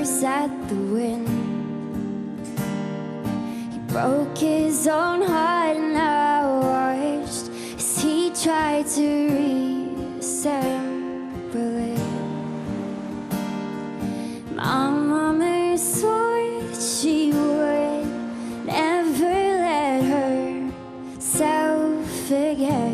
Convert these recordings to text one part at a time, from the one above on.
curse at the wind. He broke his own heart and I watched as he tried to reassemble it. My mama swore that she would never let herself forget.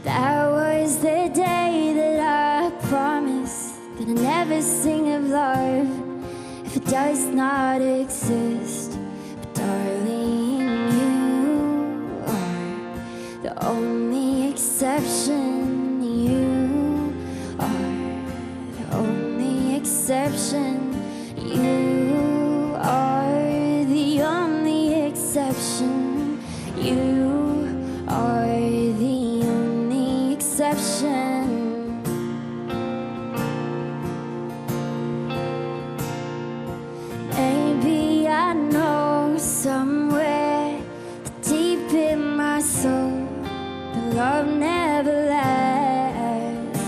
That was the day that I promised that I never sing of love if it does not exist. But darling, you are the only exception. You are the only exception. You are the only exception. You are the only exception. Maybe I know somewhere deep in my soul that love never lasts.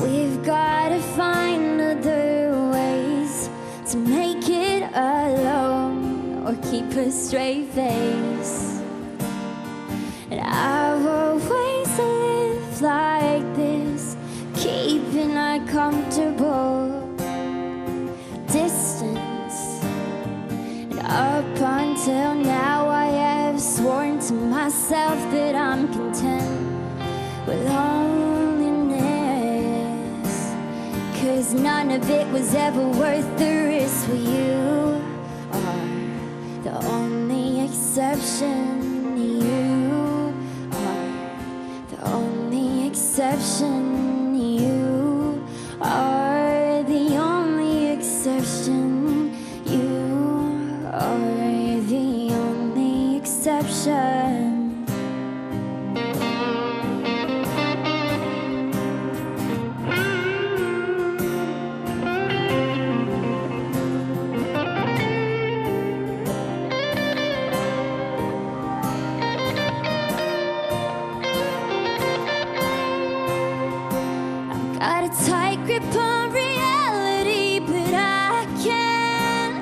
We've got to find other ways to make it alone or keep a straight face. And I've always lived like this, keeping a comfortable distance. And up until now I have sworn to myself that I'm content with loneliness, 'cause none of it was ever worth the risk. Well, you are the only exception. You are the only exception. You are the only exception. You are the only exception. Got a tight grip on reality, but I can't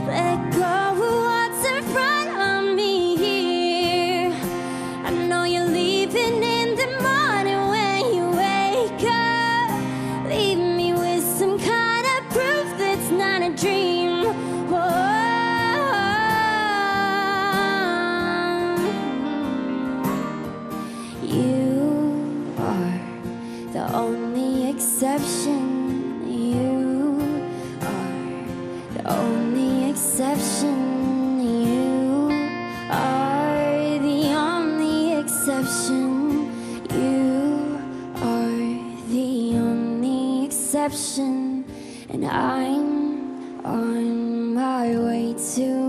let go of what's in front of me here. I know you're leaving in the morning when you wake up. Leave me with some kind of proof that's not a dream. Whoa. You are the only exception. You are the only exception. You are the only exception. You are the only exception. And I'm on my way to